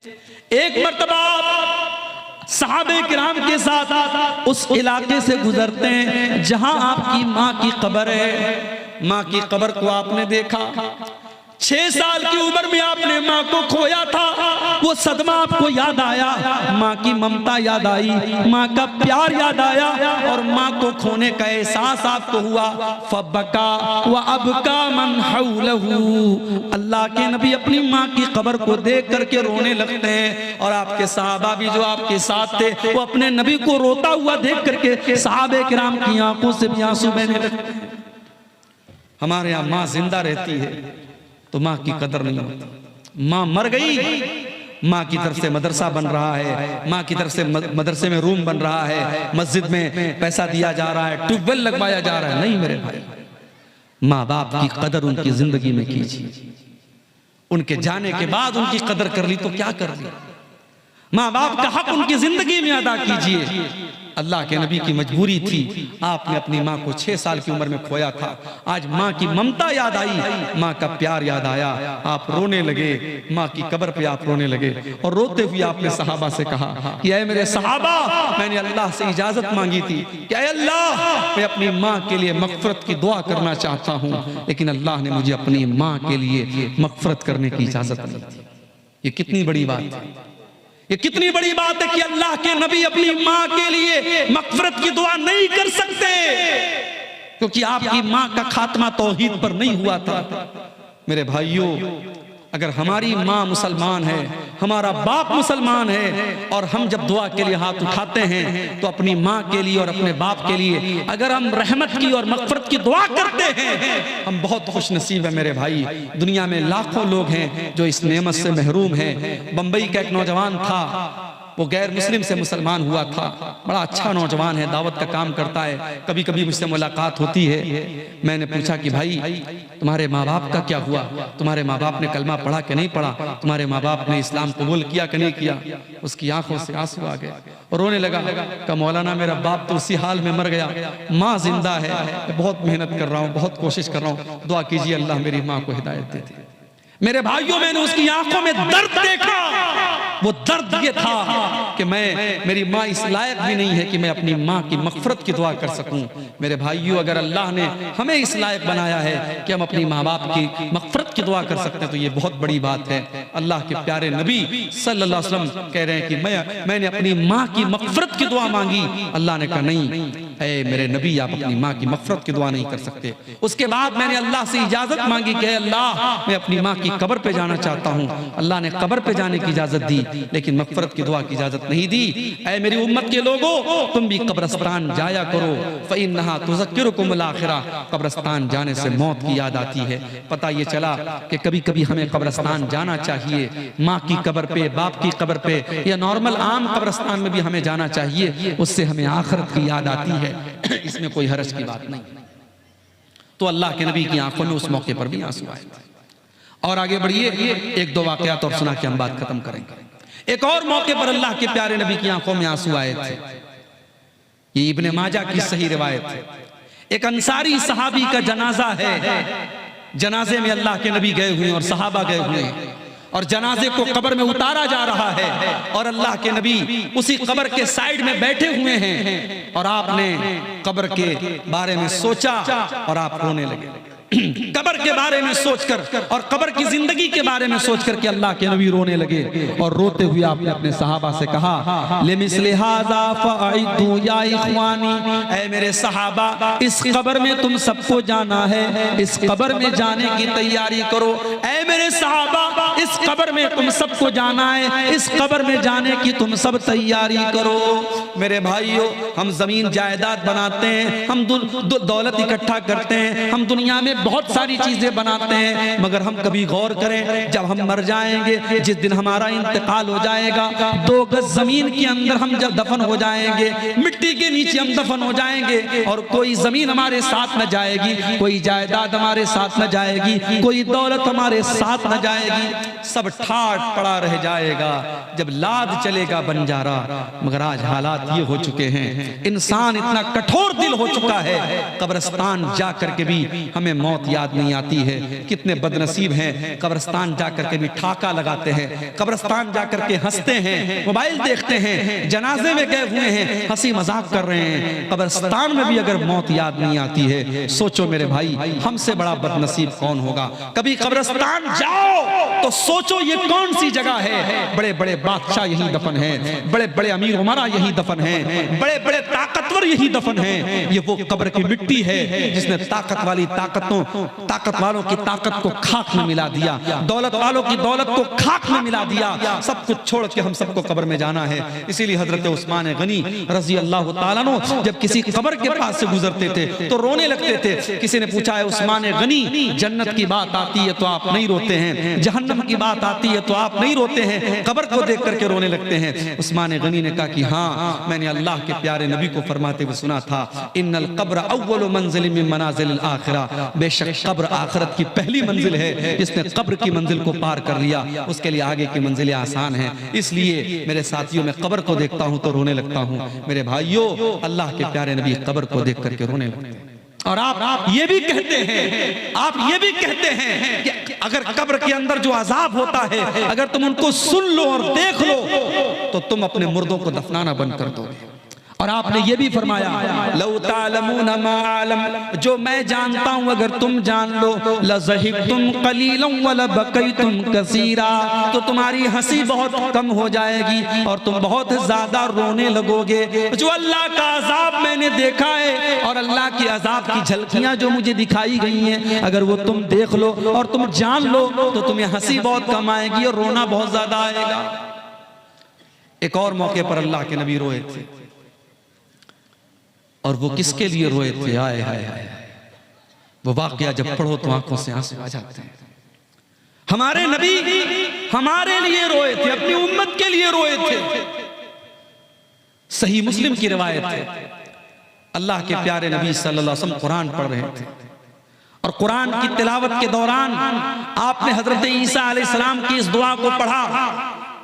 एक मर्तबा सहाबे किराम के साथ उस इलाके से गुजरते हैं जहां आपकी माँ की कब्र है। माँ की कब्र को आपने देखा। 6 साल की उम्र में आपने माँ को खोया था। वो सदमा आपको याद आया, माँ की ममता याद आई, माँ का प्यार याद आया और माँ को खोने का एहसास आपको हुआ। फबका व अबका मन हौलहू। अल्लाह के नबी अपनी माँ की कब्र को देख करके रोने लगते हैं और आपके सहाबा भी जो आपके साथ थे वो अपने नबी को रोता हुआ देख करके सहाबे किराम की आंखों से भी आंसू बहने लगते हैं। हमारे यहाँ माँ जिंदा रहती है तो माँ की कदर नहीं होती। माँ मर गई, माँ की तरफ से मदरसा बन रहा है, माँ की तरफ से मदरसे में रूम बन रहा है, मस्जिद में पैसा दिया जा रहा है, ट्यूबवेल लगवाया जा रहा है। नहीं मेरे भाई, माँ बाप की कदर उनकी जिंदगी में कीजिए। उनके जाने के बाद उनकी कदर कर ली तो क्या कर ली। माँ बाप का हक उनकी जिंदगी में अदा कीजिए। अल्लाह के नबी की मजबूरी थी, आपने अपनी माँ को 6 साल की उम्र में खोया था। आज माँ की ममता याद आई, माँ का प्यार याद आया, आप रोने लगे। माँ की कब्र पे आप रोने लगे और रोते हुए आपने सहाबा से कहा कि ऐ मेरे सहाबा, मैंने अल्लाह से इजाजत मांगी थी कि ऐ अल्लाह, मैं अपनी माँ के लिए मगफरत की दुआ करना चाहता हूँ, लेकिन अल्लाह ने मुझे अपनी माँ के लिए मगफरत करने की इजाजत नहीं दी। ये कितनी बड़ी बात है, ये कितनी बड़ी बात है कि अल्लाह के नबी अपनी माँ के लिए मगफरत की दुआ नहीं कर सकते क्योंकि आपकी माँ का खात्मा तौहीद पर नहीं हुआ था। मेरे भाइयों, अगर हमारी माँ मुसलमान है, हमारा बाप मुसलमान है और हम जब दुआ के लिए हाथ उठाते हैं तो अपनी माँ के लिए और अपने बाप के लिए अगर हम रहमत की और मगफरत की दुआ करते हैं, हम बहुत खुश नसीब है मेरे भाई। दुनिया में लाखों लोग हैं जो इस नेमत से महरूम हैं। बंबई का एक नौजवान था, वो गैर मुस्लिम से मुसलमान हुआ था। बड़ा अच्छा नौजवान है, दावत का काम करता है, कभी कभी मुझसे मुलाकात होती है। मैंने पूछा कि भाई तुम्हारे माँ बाप का क्या हुआ, तुम्हारे माँ बाप ने कलमा पढ़ा कि नहीं पढ़ा, तुम्हारे माँ बाप ने इस्लाम कबूल किया कि नहीं किया। उसकी आंखों से आंसू आ गए और रोने लगा कि मौलाना मेरा बाप तो उसी हाल में मर गया, माँ जिंदा है, बहुत मेहनत कर रहा हूँ, बहुत कोशिश कर रहा हूँ, दुआ कीजिए अल्लाह मेरी माँ को हिदायत दे दे। मेरे भाइयों, मैंने उसकी आंखों में दर्द देखा। वो दर्द ये था कि मेरी माँ इस लायक भी नहीं है कि मैं अपनी माँ की मगफरत की दुआ कर सकूं। मेरे भाइयों, अगर अल्लाह ने हमें इस लायक बनाया है कि हम अपनी माँ बाप की मगफरत की दुआ कर सकते हैं तो ये बहुत बड़ी बात है। अल्लाह के प्यारे नबी सल्लल्लाहु अलैहि वसल्लम कह रहे हैं कि मैंने अपनी माँ की मगफरत की दुआ मांगी। अल्लाह ने कहा नहीं, ऐ मेरे नबी, आप अपनी माँ की मगफरत की दुआ नहीं कर सकते। उसके बाद मैंने अल्लाह से इजाजत मांगी कि अल्लाह, मैं अपनी माँ की कब्र पे जाना चाहता हूँ। अल्लाह ने कब्र पे जाने की इजाजत दी लेकिन मगफरत की दुआ की इजाजत नहीं दी। ऐ मेरी उम्मत के लोगों, तुम भी कब्रस्तान जाया करो, फ़इन्नहा तुज़क्किरुकुमुल आखिरा। कब्रस्तान जाने से मौत की याद आती है। पता ये चला कि कभी कभी हमें कब्रस्तान जाना चाहिए, माँ की कब्र पे, बाप की कब्र पे या नॉर्मल आम कब्रस्तान में भी हमें जाना चाहिए, उससे हमें आखिरत की याद आती है। इसमें कोई हरज की बात नहीं। तो अल्लाह के नबी की आंखों में उस मौके पर भी आंसू आए। और आगे बढ़िए, 1-2 वाकयात और सुना के हम बात खत्म करेंगे। एक और मौके पर अल्लाह के प्यारे नबी की आंखों में आंसू आए थे। ये इब्ने माजा की सही रिवायत है। एक अंसारी सहाबी का जनाजा है। जनाजे में अल्लाह के नबी गए हुए और सहाबा गए हुए हैं और जनाजे को कब्र में उतारा जा रहा है और अल्लाह के नबी उसी कब्र के साइड में बैठे हुए हैं और आपने कब्र के बारे में सोचा और आप रोने लगे। कब्र के बारे में सोचकर और कब्र की जिंदगी के बारे में सोचकर कि अल्लाह के नबी रोने लगे और रोते हुए आपने अपने सहाबा से कहा, लिमिस्लि हाज़ा फ़अइदू या इख़वानी, ऐ मेरे सहाबा, इस कब्र में तुम सबको जाना है, इस कब्र में जाने की तैयारी करो। ऐ मेरे सहाबा, इस कब्र में तुम सबको जाना है, इस कब्र में जाने की तुम सब तैयारी करो। मेरे भाइयों, हम जमीन जायदाद बनाते हैं, हम दौलत इकट्ठा करते हैं, हम दुनिया में बहुत सारी चीजें बनाते हैं, मगर हम कभी गौर करें, जब हम मर जाएंगे, जिस दिन हमारा इंतकाल हो जाएगा, 2 गज जमीन के अंदर हम जब दफन हो जाएंगे, मिट्टी के नीचे हम दफन हो जाएंगे और कोई जमीन हमारे साथ न जाएगी, कोई जायदाद हमारे साथ न जाएगी, कोई दौलत हमारे साथ न जाएगी, सब ठाट पड़ा रह जाएगा। जब लाद चलेगा बंजारा। मगर आज हालात हालात ये हो चुके हैं, इंसान इतना कठोर दिल हो चुका है, कब्रिस्तान जा करके भी हमें मौत याद नहीं आती है। कितने बदनसीब हैं, कब्रिस्तान जा करके भी ठाका लगाते हैं, कब्रिस्तान जा करके हंसते हैं, मोबाइल देखते हैं, जनाजे में गए हुए हैं, हंसी मजाक कर रहे हैं। कब्रिस्तान में भी अगर मौत याद नहीं आती है, सोचो मेरे भाई हमसे बड़ा बदनसीब कौन होगा। कभी कब्रिस्तान जाओ तो सोचो ये कौन सी जगह है, बड़े बड़े बादशाह यही दफन हैं, बड़े बड़े अमीर उमरा यही दफन हैं, बड़े बड़े ताकतवर यही दफन हैं। ये वो कब्र की मिट्टी है जिसने ताकत वालों की ताकत को खाक में मिला दिया, दौलत वालों की दौलत को खाक में मिला दिया। सब कुछ छोड़ के हम सबको कब्र में जाना है। इसीलिए हजरत उस्मान गनी रजी अल्लाह तआला अन्हु जब किसी कब्र के पास से गुजरते थे तो रोने लगते थे। किसी ने पूछा है उस्मान गनी, जन्नत की बात आती है तो आप नहीं रोते हैं, जहन्नम की बात आती है तो आप नहीं रोते हैं, कब्र को देख करके रोने लगते हैं। उस्मान गनी ने कहा कि हाँ, मैंने अल्लाह के प्यारे नबी को फरमाते हुए सुना था, इन्नल कब्र अव्वलु मंजिल मिन मनाजिल आखिरा, बेशक कब्र आखिरत की पहली मंजिल है। जिसने कब्र की मंजिल को पार कर लिया उसके लिए आगे की मंजिलें आसान हैं। इसलिए मेरे साथियों, मैं कब्र को देखता हूं तो रोने लगता हूं। मेरे भाइयों, अल्लाह के प्यारे नबी कब्र को देख करके रोने लगते हैं। और आप ये भी कहते हैं कि अगर कब्र के अंदर जो अजाब होता है, अगर तुम उनको सुन लो और देख लो तो तुम अपने मुर्दों को दफनाना बंद कर दोगे। और आपने ये भी फरमाया, लौ तालमूना मा आलम, जो मैं जानता हूं अगर तुम जान लो, लज़हिकतुम कलीलन व लबकैतुम कसीरा, तो तुम्हारी हंसी बहुत कम हो जाएगी और तुम बहुत ज्यादा रोने लगोगे। जो अल्लाह का अजाब मैंने देखा है और अल्लाह के अजाब की झलकियां जो मुझे दिखाई गई हैं, अगर वो तुम देख लो और तुम जान लो तो तुम्हें हंसी बहुत कम आएगी और रोना बहुत ज्यादा आएगा। एक और मौके पर अल्लाह के नबी रोए थे, और वो किसके लिए रोए थे? आए हाय हाय, वो वाकया जब पढ़ो तो आंखों से आंसू आ जाते हैं। हमारे नबी हमारे लिए रोए थे, अपनी उम्मत के लिए रोए थे। सही मुस्लिम की रिवायत है, अल्लाह के प्यारे नबी सल्लल्लाहु अलैहि वसल्लम कुरान पढ़ रहे थे और कुरान की तिलावत के दौरान आपने हजरत ईसा अलैहिस्सलाम की इस दुआ को पढ़ा।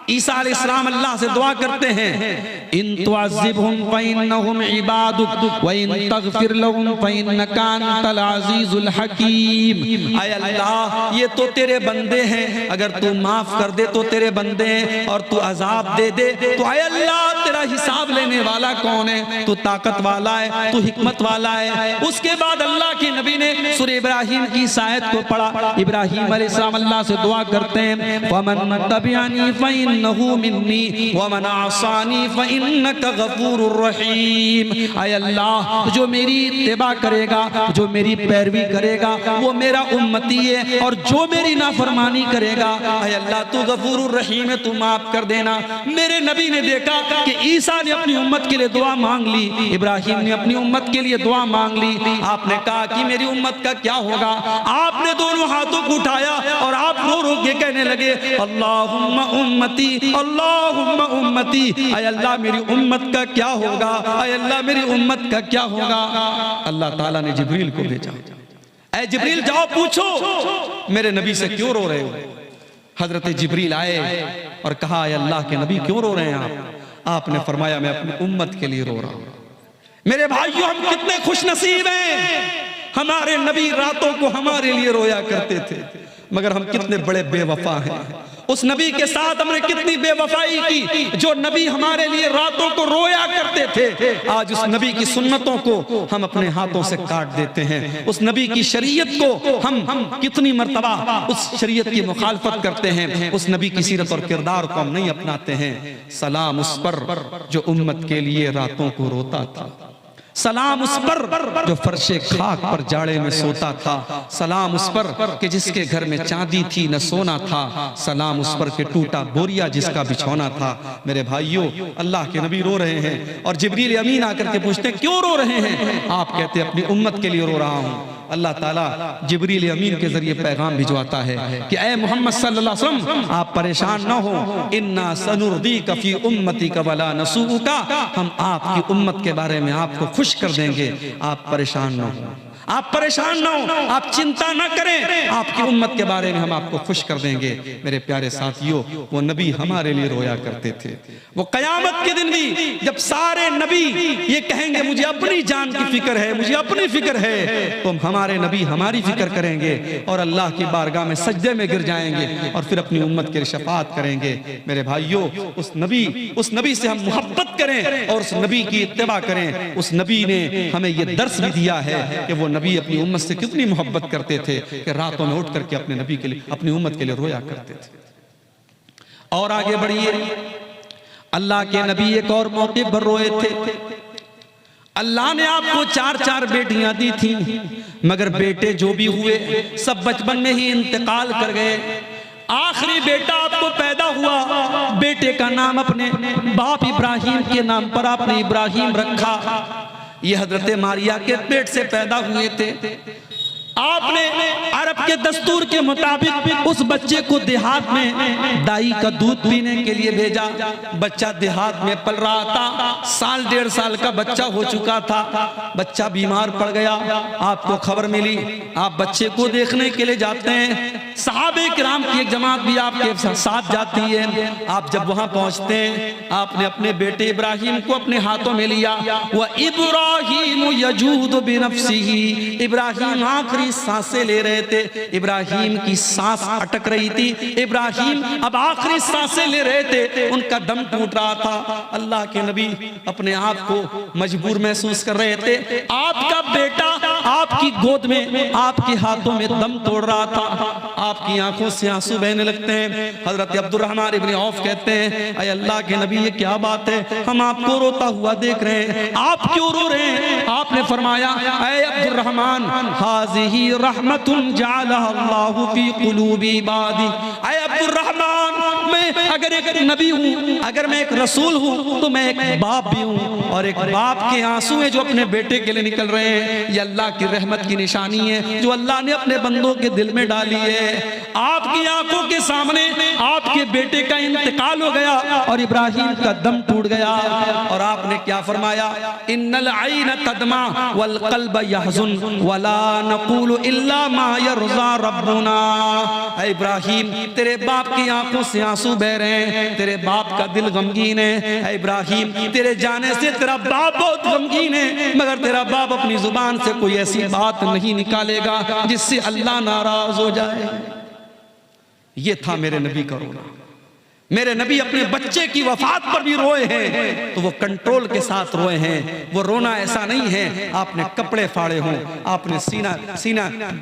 ईसा अलैहिस्सलाम अल्लाह से दुआ करते हैं, इन तुअज़्ज़िबहुम फ़इन्नहुम इबादुक व इन तग़फ़िर लहुम फ़इन्नका अंतल अज़ीज़ुल हकीम। आय अल्लाह, ये तो तेरे बंदे हैं, अगर तू माफ कर दे तो तेरे बंदे हैं, और तू अजाब दे दे तो आय अल्लाह तेरा हिसाब लेने वाला कौन है? तू ताकत वाला है, तू हिकमत वाला है। उसके बाद अल्लाह के नबी ने सूरह इब्राहिम की इस आयत को पढ़ा। इब्राहिम अलैहिस्सलाम अल्लाह से दुआ करते हैं, वमन तबिअनी फ़इन इन्नहु मिन्नी व मन आसानी फ़इन्नका गफूरुर रहीम। आय अल्लाह, जो मेरी इत्तिबा करेगा, जो मेरी पैरवी करेगा वो मेरा उम्मती है, और जो मेरी नाफरमानी करेगा आय अल्लाह तू गफूरुर रहीम है, तू माफ कर देना। मेरे नबी ने देखा कि ईसा ने अपनी उम्मत के लिए दुआ मांग ली, इब्राहिम ने अपनी उम्मत के लिए दुआ मांग ली। आपने कहा कि मेरी उम्मत का क्या होगा? आपने दोनों हाथों को उठाया और आप रो रो के कहने लगे, अल्लाहुम्मा उम्मती, अल्लाहुम्मा उम्मती। आय अल्लाह मेरी उम्मत का क्या होगा? आय अल्लाह मेरी उम्मत का क्या होगा? अल्लाह ताला ने जिब्रील को भेजा, ऐ जिब्रील जाओ पूछो मेरे नबी से क्यों रो रहे हो? हजरत जिब्रील आए और कहा, आय अल्लाह के नबी क्यों रो रहे हैं आप? आपने फरमाया, मैं अपनी उम्मत के लिए रो रहा हूं। मेरे भाइयों, हम कितने खुश नसीब हैं, हमारे नबी रातों को हमारे लिए रोया करते थे, मगर हम कितने बड़े बेवफा हैं। उस नबी के साथ हमने कितनी बेवफाई की, जो नबी हमारे लिए रातों को रोया करते थे, आज उस नबी की सुन्नतों को हम अपने हाथों से काट देते हैं। उस नबी की शरीयत को हम कितनी मर्तबा उस शरीयत की मुखालफत करते हैं, उस नबी की सीरत और किरदार को हम नहीं अपनाते हैं। सलाम उस पर जो उम्मत के लिए रातों को रोता था, सलाम उस पर जो फर्शे खाक पर जाड़े में सोता था, सलाम उस पर कि जिसके घर में चांदी थी न सोना था, सलाम उस पर कि टूटा बोरिया जिसका बिछौना था। मेरे भाइयों, अल्लाह के नबी रो रहे हैं और जिब्रील अमीन आकर के पूछते हैं, क्यों रो रहे हैं? आप कहते हैं, अपनी उम्मत के लिए रो रहा हूं। अल्लाह ताला जिब्रील अमीन के जरिए पैगाम भिजवाता है कि ऐ मोहम्मद सल्लल्लाहु अलैहि वसल्लम, आप परेशान न हो, इन्ना सनुर्दीका फी उम्मतिका वला नसूका, हम आपकी उम्मत के बारे में आपको खुश कर देंगे, आप परेशान न हो। आप परेशान ना हो, आप चिंता ना करें, आपकी उम्मत के बारे में हम आपको खुश कर देंगे। मेरे प्यारे साथियों, वो नबी हमारे लिए रोया करते थे। वो कयामत के दिन भी जब सारे नबी ये कहेंगे मुझे अपनी जान की फिक्र है, मुझे अपनी फिक्र है, तो हमारे नबी हमारी फिक्र करेंगे और अल्लाह की बारगाह में सजदे में गिर जाएंगे और फिर अपनी उम्मत की शफाअत करेंगे। मेरे भाइयों, उस नबी से हम मोहब्बत करें और उस नबी की इत्तिबा करें। उस नबी ने हमें ये दर्स भी दिया है कि वो नबी अपनी उम्मत से कितनी मोहब्बत करते थे कि रातों में उठ करके अपने नबी के लिए, अपनी उम्मत के लिए रोया करते थे। और आगे बढ़िए, अल्लाह के नबी एक और मौके पर रोए थे। अल्लाह ने आपको 4 बेटियां दी थी, मगर बेटे जो भी हुए सब बचपन में ही इंतकाल कर गए। आखिरी बेटा आपको पैदा हुआ, बेटे का नाम अपने बाप इब्राहिम के नाम पर आपने इब्राहिम रखा। ये हजरत मारिया के पेट से पैदा हुए थे। आपने अरब के दस्तूर के मुताबिक उस बच्चे को देहात में दाई का दूध पीने के लिए भेजा। बच्चा देहात में पल रहा था, 1.5 साल का बच्चा हो चुका था। बच्चा बीमार पड़ गया, आपको खबर मिली, आप बच्चे को देखने के लिए जाते हैं। सहाबे किराम की एक जमात भी आपके साथ जाती है। आप जब वहां पहुंचते हैं, आपने अपने बेटे इब्राहिम को अपने हाथों में लिया। वह इब्राहिम यजूद बिनफ्सिही, इब्राहिम आखिरी सांसें ले रहे थे, इब्राहिम की सांस अटक रही थी, इब्राहिम अब आखिरी सांसें ले रहे थे, उनका दम टूट रहा था। अल्लाह के नबी अपने आप को मजबूर महसूस कर रहे थे। आपका बेटा आपकी गोद में, आपके हाथों में दम तोड़ रहा था। आपकी आंखों से आंसू बहने लगते हैं। हजरत अब्दुर्रहमान इब्न औफ कहते हैं, अय अल्लाह के नबी, ये क्या बात है, हम आपको रोता हुआ देख रहे हैं, आप क्यों रो रहे हैं? आपने फरमाया, अय अब्दुर्रहमान, हाज़िही रहमतुन जअलहा अल्लाहु फी कुलूबी इबादी। अय अब्दुर्रहमान, मैं अगर एक नबी हूँ, अगर मैं एक रसूल हूँ, तो मैं एक बाप भी हूँ, और एक बाप के आंसू हैं जो अपने बेटे के लिए निकल रहे हैं, ये अल्लाह की रहमत की निशानी है जो अल्लाह ने अपने बंदों के दिल में डाली है। आपकी आंखों के सामने आपके बेटे का इंतकाल हो गया और इब्राहिम का दम टूट गया, और आपने क्या फरमाया, इन्नल ऐन तदमा वल क़ल्ब यहज़ुन वला नक़ूलु इल्ला मा यरज़ा रब्बुना। ऐ इब्राहिम, तेरे बाप की आंखों से आंसू बह रहे हैं, तेरे बाप का दिल गमगीन है। ऐ इब्राहिम, तेरे जाने से तेरा बाप बहुत गमगीन है, मगर तेरा बाप अपनी जुबान से कोई ऐसी बात नहीं निकालेगा जिससे अल्लाह नाराज हो जाए। ये था मेरे नबी का रोना। मेरे नबी अपने बच्चे की वफात पर भी रोए हैं, तो वो कंट्रोल के साथ रोए हैं। वो रोना ऐसा नहीं है आपने कपड़े फाड़े हो, आपने सीना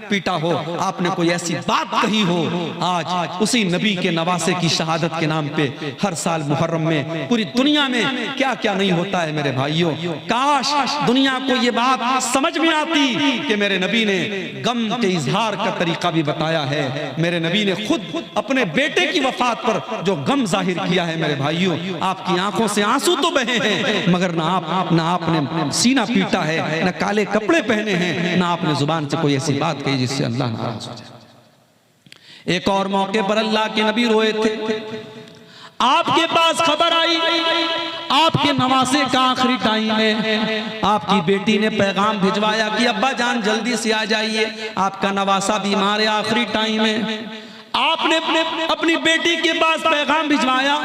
पीटा हो, आपने कोई ऐसी बात कही हो। आज उसी नबी के नवासे की शहादत के नाम पे हर साल मुहर्रम में पूरी दुनिया में क्या क्या नहीं होता है। मेरे भाइयों, काश दुनिया को ये बात समझ में आती कि मेरे नबी ने गम के इजहार का तरीका भी बताया है। मेरे नबी ने खुद अपने बेटे की वफात पर जो जाहिर किया है। मेरे भाइयों, आपकी आंखों से आंसू तो बहे हैं, मगर ना आपने सीना पीटा है, ना काले कपड़े पहने हैं, ना आपने जुबान से कोई ऐसी बात कही जिससे अल्लाह नाराज हो जाए। एक और मौके पर अल्लाह के नबी रोए थे। आपके पास खबर आई, आपके नवासे का आखिरी टाइम है। आपकी बेटी ने पैगाम भिजवाया कि अब्बा जान जल्दी से आ जाइए, आपका नवासा बीमार है, आखिरी टाइम है। आपने अपनी बेटी के पास पैगाम भिजवाया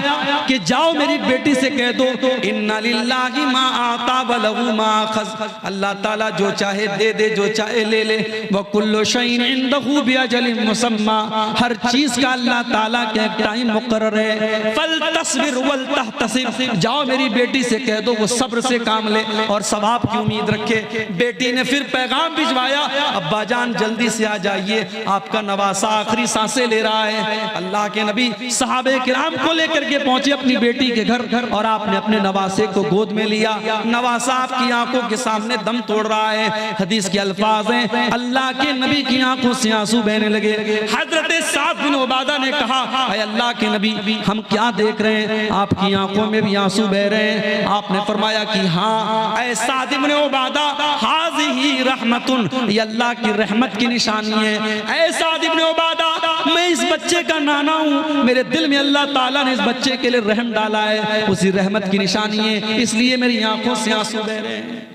कि जाओ मेरी बेटी से कह दो, इन्ना लिल्लाहि मा आता व लहु मा अखज़, अल्लाह ताला जो चाहे दे दे, जो चाहे ले ले, व कुल्लु शैइन इंदहु बिअजलिन मुसम्मा, हर चीज का अल्लाह ताला के एक टाइम मुकर्रर है। फल तस्बिर वल तहतसिब, जाओ मेरी बेटी से कह दो वो सब्र से काम ले और सवाब की उम्मीद रखे। बेटी ने फिर पैगाम भिजवाया, अब्बा जान जल्दी से आ जाइए, आपका नवासा आखिरी सांसें ले रहा है। अल्लाह के नबी सहाबे किराम को लेकर के पहुंचे अपनी बेटी के घर, और आपने अपने नवासे को गोद में लिया। नवासा आपकी आंखों के सामने दम तोड़ रहा है। हदीस के अल्फाज हैं, अल्लाह के नबी की आंखों से आंसू बहने लगे। हजरत साद बिन उबादा ने कहा, अल्लाह के नबी, हम क्या देख रहे हैं, आपकी आंखों में भी आंसू बह रहे हैं। आपने फरमाया कि हाँ ऐ साद बिन उबादा, हाज़िही रहमतुन, ये अल्लाह की रहमत की निशानी है। ऐ साद बिन उबादा, मैं इस बच्चे का नाना हूँ, मेरे दिल में अल्लाह ताला ने इस बच्चे के लिए रहम डाला है, उसी रहमत की निशानी है, इसलिए मेरी आंखों से आंसू बह रहे हैं।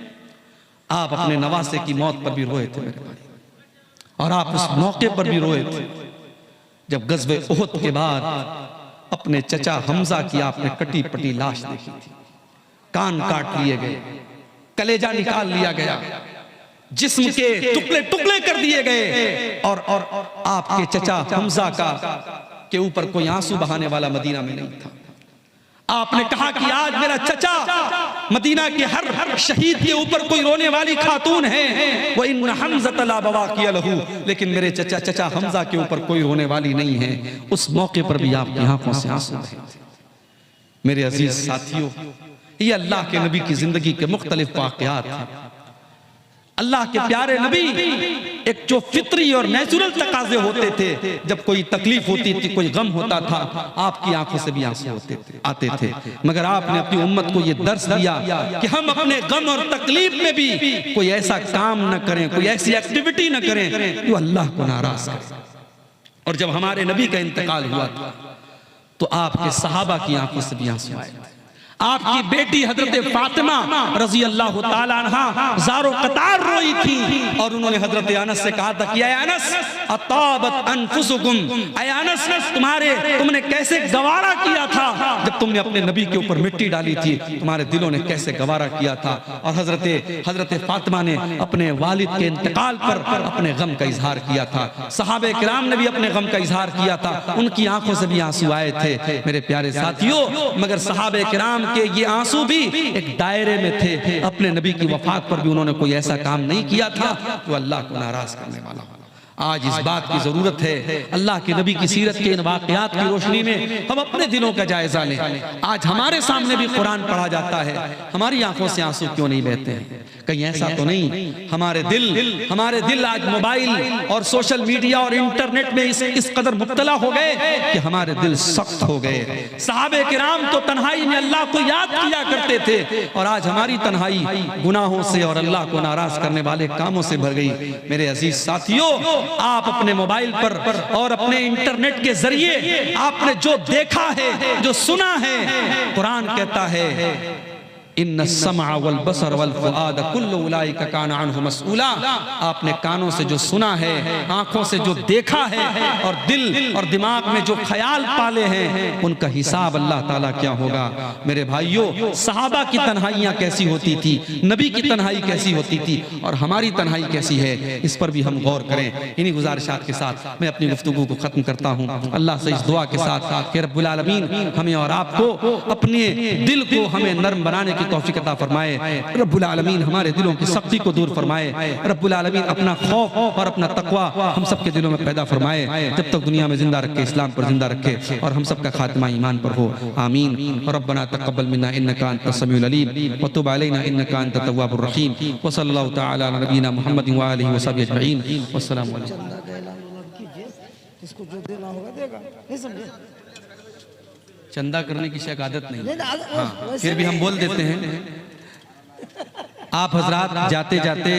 आप अपने नवासे की मौत पर भी रोए थे मेरे भाई, और आप उस मौके पर भी रोए थे जब गज़वे उहद के बाद अपने चचा हमजा की आपने कटी पटी लाश देखी थी। कान काट लिए गए, कलेजा निकाल लिया गया, जिस्म के टुकड़े टुकड़े कर दिए गए, और आपके चचा हमजा के ऊपर कोई आंसू बहाने वाला मदीना में नहीं था। आपने कहा कि आज मेरा चचा, मदीना के हर शहीद के ऊपर कोई रोने वाली खातून है, वो इन हमज़ा ला बवाक़िया लहू, लेकिन मेरे चचा हमजा के ऊपर कोई रोने वाली नहीं है। उस मौके पर भी आपकी आंखों से आंसू बहे थे। मेरे अजीज साथियों, ये अल्लाह के नबी की जिंदगी के मुख्तलिफ वाक़यात हैं। अल्लाह के प्यारे नबी एक जो फित्री और नेचुरल तकाजे होते थे, जब कोई तकलीफ होती थी, कोई गम होता था, आपकी आंखों से भी आंसू आते थे। मगर आपने अपनी उम्मत को यह दर्स दिया कि हम अपने गम और तकलीफ में भी कोई ऐसा काम न करें, कोई ऐसी एक्टिविटी न करें जो अल्लाह को नाराज करे। और जब हमारे नबी का इंतकाल हुआ था तो आपके सहाबा की आंखों से भी आंसू आए। आपकी बेटी हजरत फातिमा रजी अल्लाह ताला अन्हा ज़ारो कतार रोई थी, और उन्होंने हजरत अनस से कहा था कि ऐ अनस अताबत अनफुसुकुम, ऐ अनस तुमने कैसे गवारा किया था जब तुमने अपने नबी के ऊपर मिट्टी डाली थी, तुम्हारे दिलों ने कैसे गवारा किया था। और हजरत फातिमा ने अपने वालिद के इंतकाल पर अपने गम का इजहार किया था। सहाबे किराम ने भी अपने गम का इजहार किया था, उनकी आंखों से भी आंसू आए थे मेरे प्यारे साथियों। मगर सहाबे किराम के ये आंसू भी एक दायरे में थे। अपने नबी की वफात पर भी उन्होंने कोई ऐसा काम नहीं किया था जो अल्लाह को नाराज करने वाला हो। आज इस बात की जरूरत है, अल्लाह के नबी की सीरत के इन वाक़यात की रोशनी में हम अपने दिलों का जायजा लें। आज हमारे सामने भी कुरान पढ़ा जाता है, हमारी आंखों से आंसू क्यों नहीं बहते हैं? कहीं ऐसा तो नहीं हमारे दिल आज मोबाइल और सोशल मीडिया और इंटरनेट में इस कदर मुब्तला हो गए कि हमारे दिल सख्त हो गए। सहाबे किराम तो तन्हाई में अल्लाह को याद किया करते थे, और आज हमारी तन्हाई गुनाहों से और अल्लाह को नाराज करने वाले कामों से भर गई। मेरे अजीज साथियों, आप अपने मोबाइल पर और अपने इंटरनेट के जरिए आपने जो देखा है, जो सुना है, कुरान कहता है इन्ना समा वल बसर वल फुआद कुल्लु उलाइका काना अन्हु मसऊला। आपने कानों से जो सुना है, आंखों से जो देखा है, और दिल और दिमाग में जो ख्याल पाले हैं, उनका हिसाब अल्लाह ताला क्या होगा। मेरे भाइयों, सहाबा की तन्हाइयाँ कैसी होती थी, नबी की तन्हाई कैसी होती थी, और हमारी तन्हाई कैसी है, इस पर भी हम गौर करें। इन्हीं गुजारिशात के साथ मैं अपनी गुफ्तगू को खत्म करता हूँ, अल्लाह से इस दुआ के साथ कि रब्बुल आलमीन हमें और आपको अपने दिल को हमें नर्म बनाने की तौफीक अता फरमाए। रब्बुल आलमीन हमारे दिलों की सख्ती को दूर फरमाए। रब्बुल आलमीन अपना खौफ और अपना तकवा हम सब के दिलों में पैदा फरमाए। जब तक दुनिया में जिंदा रखे, इस्लाम पर जिंदा रखे, और हम सब का खात्मा ईमान पर हो। आमीन। रब्बना तक़ब्बल मिन्ना इन्नका अंतस समीउल अलीम व तुब अलैना इन्नका अंतत तव्वाबुर रहीम। व सल्लल्लाहु तआला अला नबीना मुहम्मद व आलिहि व सहबिहि अजमईन। वस्सलामु अलैकुम। इसको जो देना होगा देगा, नहीं समझे? चंदा करने की शायद आदत नहीं, हाँ, फिर भी हम बोल देते हैं। आप हजरात जाते जाते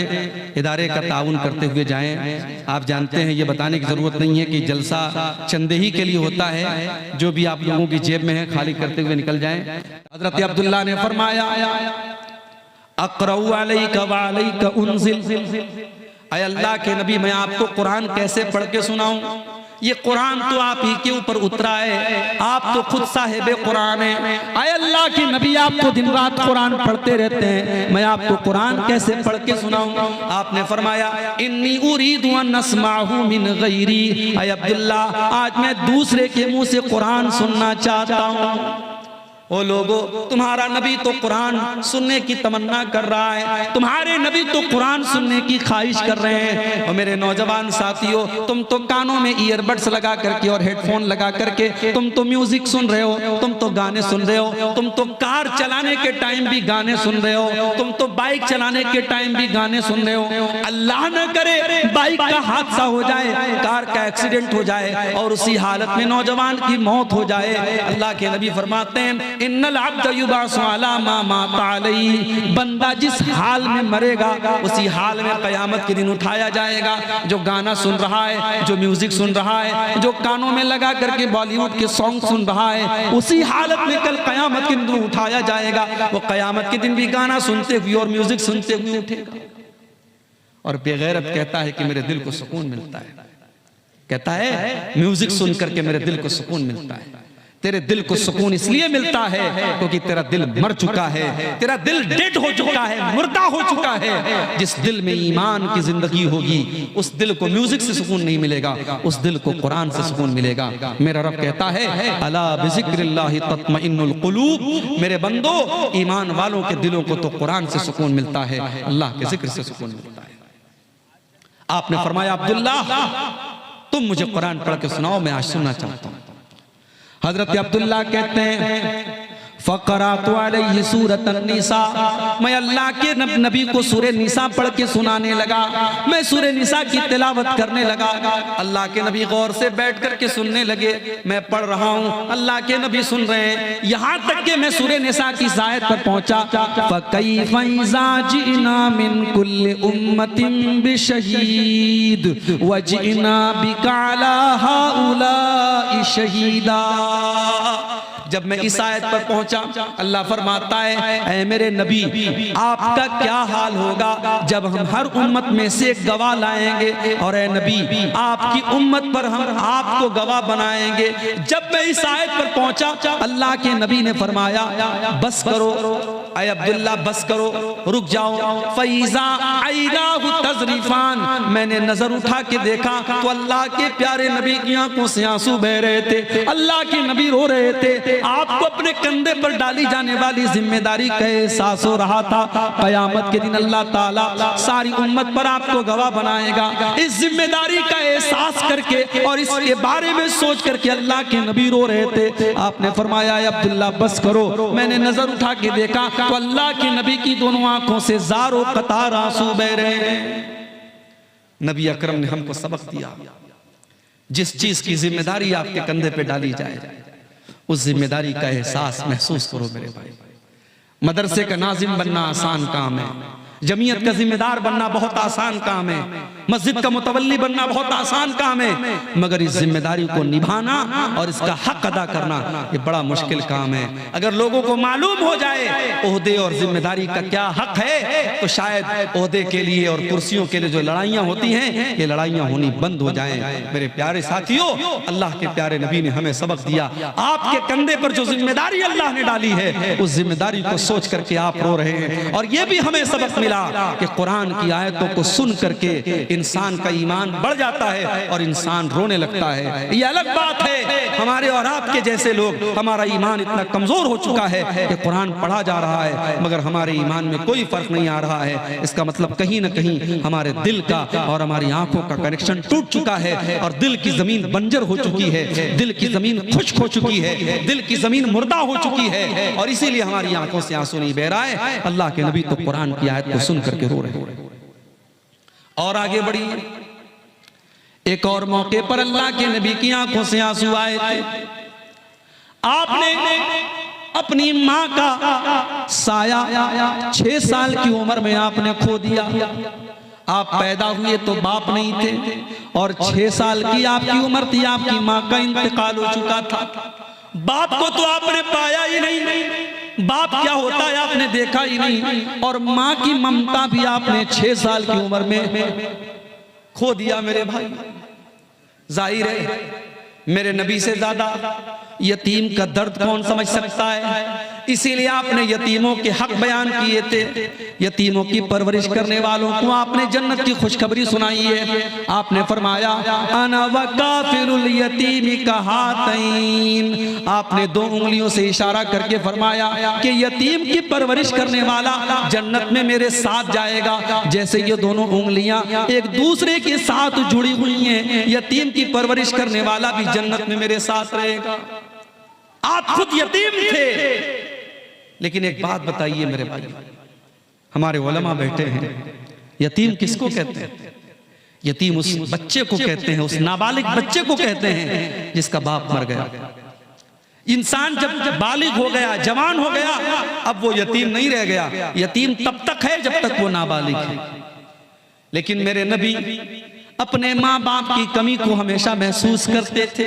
इदारे का ताउन करते हुए जाएं। आप जानते हैं, ये बताने की जरूरत नहीं है कि जलसा चंदे ही के लिए होता है। जो भी आप लोगों की जेब में है, खाली करते हुए निकल जाएं। हजरत अब्दुल्ला ने फरमाया अक़रउ अलैका व अलैका उन्ज़िल, ऐ अल्लाह के नबी, मैं आपको कुरान कैसे पढ़ के सुनाऊं? ये कुरान तो आप ही के ऊपर उतरा है, आप तो खुद साहिब कुरान है। ऐ अल्लाह की नबी, आप तो दिन रात कुरान पढ़ते रहते हैं, मैं आपको कुरान कैसे पढ़ के सुनाऊं? आपने फरमाया इन्नी उरीदु अन अस्माहु मिन गैरी, ऐ अब्दुल्ला, आज मैं दूसरे के मुंह से कुरान सुनना चाहता हूं। ओ लोगो, तुम्हारा नबी तो कुरान सुनने की तमन्ना कर रहा है, तुम्हारे नबी तो कुरान सुनने की ख्वाहिश कर रहे हैं। और मेरे नौजवान साथियों, तुम तो कानों में ईयरबड्स लगा करके और हेडफोन लगा करके तुम तो म्यूजिक सुन रहे हो, तुम तो गाने सुन रहे हो, तुम तो कार चलाने के टाइम भी गाने सुन रहे हो, तुम तो बाइक चलाने के टाइम भी गाने सुन रहे हो। अल्लाह न करे बाइक का हादसा हो जाए, कार का एक्सीडेंट हो जाए और उसी हालत में नौजवान की मौत हो जाए। अल्लाह के नबी फरमाते हैं इन्नल अब्द युबासु अला मा माता अलैहि, बंदा जिस हाल में मरेगा उसी हाल में क़यामत के दिन उठाया जाएगा। जो गाना सुन रहा है, जो म्यूजिक सुन रहा है, जो कानों में लगा करके बॉलीवुड के सॉन्ग सुन रहा है, उसी हालत में कल क़यामत के दिन उठाया जाएगा। वो क़यामत के दिन भी गाना सुनते हुए और म्यूजिक सुनते हुए उठेगा। और बेगैरत कहता है कि मेरे दिल को सुकून मिलता है। कहता है म्यूजिक सुन करके मेरे दिल को सुकून मिलता है। तेरे दिल को सुकून इसलिए मिलता है क्योंकि तेरा दिल मर चुका है, तेरा दिल डेड हो चुका है, मुर्दा हो चुका है। जिस दिल में ईमान की जिंदगी होगी उस दिल को म्यूजिक से सुकून नहीं मिलेगा, उस दिल को कुरान से सुकून मिलेगा। मेरा रब कहता है अला बिज़िक्रिल्लाहि तत्मइन्नुल कुलूब, मेरे बंदो ईमान वालों के दिलों को तो कुरान से सुकून मिलता है, अल्लाह के जिक्र से सुकून मिलता है। आपने फरमाया अब्दुल्ला तुम मुझे कुरान पढ़ के सुनाओ, मैं आज सुनना चाहता हूं। हजरत अब्दुल्ला कहते हैं फ़क़रातु अलैहि सूरत अन्निसा, मैं अल्लाह के नबी को सूरह निसा पढ़ के सुनाने लगा। मैं सूरह निसा की तिलावत करने लगा। अल्लाह के नबी गौर से बैठ कर के सुनने लगे। मैं पढ़ रहा हूँ, अल्लाह के नबी सुन रहे हैं। यहाँ तक कि मैं सूरह निसा की आयत पर पहुँचा फ़कैफ़ इज़ा जिना मिन कुल्लि उम्मतिन बिशहीद व जिना बिका अला हाउलाइ शहीदा। जब मैं इस आयत पर पहुंचा अल्लाह फरमाता है ऐ मेरे नबी आपका क्या हाल होगा जब हम हर उम्मत में से एक गवाह लाएंगे और ऐ नबी आपकी उम्मत पर हम आपको गवाह बनाएंगे। जब मैं इस आयत पर पहुंचा अल्लाह के नबी ने फरमाया बस करो ऐ अब्दुल्ला, बस करो, रुक जाओ। फैज़ा आइनाहु तज़रीफान, मैंने नजर उठा के देखा तो अल्लाह के प्यारे नबी की आंखों से आंसू बह रहे थे। अल्लाह के नबी रो रहे थे। आपको अपने कंधे पर डाली जाने वाली जिम्मेदारी का एहसास हो रहा था। कयामत के दिन अल्लाह ताला सारी उम्मत पर आपको गवाह बनाएगा। इस जिम्मेदारी का एहसास करके और इसके बारे में सोच करके अल्लाह के नबी रो रहे थे। आपने फरमाया अब्दुल्ला बस करो। मैंने नजर उठा के देखा तो अल्लाह के नबी की दोनों आंखों से ज़ारो कतार आंसू बह रहे हैं। नबी अकरम ने हमको सबक दिया, जिस चीज की जिम्मेदारी आपके कंधे पे डाली जाए उस जिम्मेदारी का एहसास महसूस करो मेरे भाई। मदरसे का नाजिम बनना आसान काम है, जमीयत का जिम्मेदार बनना बहुत आसान काम है, मस्जिद का मुतवल्ली बनना बहुत आसान काम है, मगर इस जिम्मेदारी को निभाना और इसका हक अदा करना ये बड़ा मुश्किल काम है। अगर लोगों को मालूम हो जाए ओहदे और जिम्मेदारी का क्या हक है तो शायद ओहदे के लिए और कुर्सियों के लिए जो लड़ाइयाँ होती हैं ये लड़ाइयाँ होनी बंद हो जाएं। मेरे प्यारे साथियों, अल्लाह के प्यारे नबी ने हमें सबक दिया। आपके कंधे पर जो जिम्मेदारी अल्लाह ने डाली है उस जिम्मेदारी को सोच करके आप रो रहे हैं। और ये भी हमें सबक मिला कि कुरान की आयतों को सुन करके इंसान का ईमान बढ़ जाता है और इंसान रोने लगता है। ये अलग बात है हमारे और आपके जैसे लोग, हमारा ईमान इतना कमजोर हो चुका है कि कुरान पढ़ा जा रहा है मगर हमारे ईमान में कोई फर्क नहीं आ रहा है। इसका मतलब कहीं ना कहीं हमारे दिल का और हमारी आंखों का कनेक्शन टूट चुका है और दिल की जमीन बंजर हो चुकी है, दिल की जमीन खुश्क हो चुकी है, दिल की जमीन मुर्दा हो चुकी है और इसीलिए हमारी आंखों से आंसू नहीं बह रहा है। अल्लाह के नबी तो कुरान की आयत को सुन करके रो रहे हैं। और आगे बढ़ी, एक और मौके पर अल्लाह के नबी की आंखों से आंसू आए थे। आपने अपनी मां का साया 6 साल की उम्र में आपने खो दिया। आप पैदा हुए तो बाप नहीं थे और 6 साल की आपकी उम्र थी, आपकी मां का इंतकाल हो चुका था। बाप को तो आपने पाया ही नहीं, बाप क्या होता है आपने देखा ही नहीं, और मां की ममता भी आपने 6 साल की उम्र में खो दिया। मेरे भाई, जाहिर है मेरे नबी से ज्यादा यतीम का दर्द कौन समझ सकता है। इसीलिए आपने यतीमों के हक बयान किए थे, यतीमों की परवरिश करने वालों को आपने जन्नत की खुशखबरी सुनाई है। आपने फरमाया अना वकाफिरुल यतीम कहातैन, आपने 2 उंगलियों से इशारा करके फरमाया कि यतीम की परवरिश करने वाला जन्नत में मेरे साथ जाएगा। जैसे ये दोनों उंगलियां एक दूसरे के साथ जुड़ी हुई हैं, यतीम की परवरिश करने वाला भी जन्नत में मेरे साथ रहेगा। आप खुद यतीम थे, लेकिन एक बात बताइए मेरे भाई, हमारे उलमा बैठे हैं, यतीम किसको कहते हैं? यतीम उस बच्चे को कहते हैं, उस नाबालिग बच्चे को कहते हैं जिसका बाप मर गया। इंसान जब बालिग हो गया, जवान हो गया, अब वो यतीम नहीं रह गया। यतीम तब तक है जब तक वो नाबालिग है। लेकिन मेरे नबी अपने माँ बाप की कमी को हमेशा महसूस करते थे।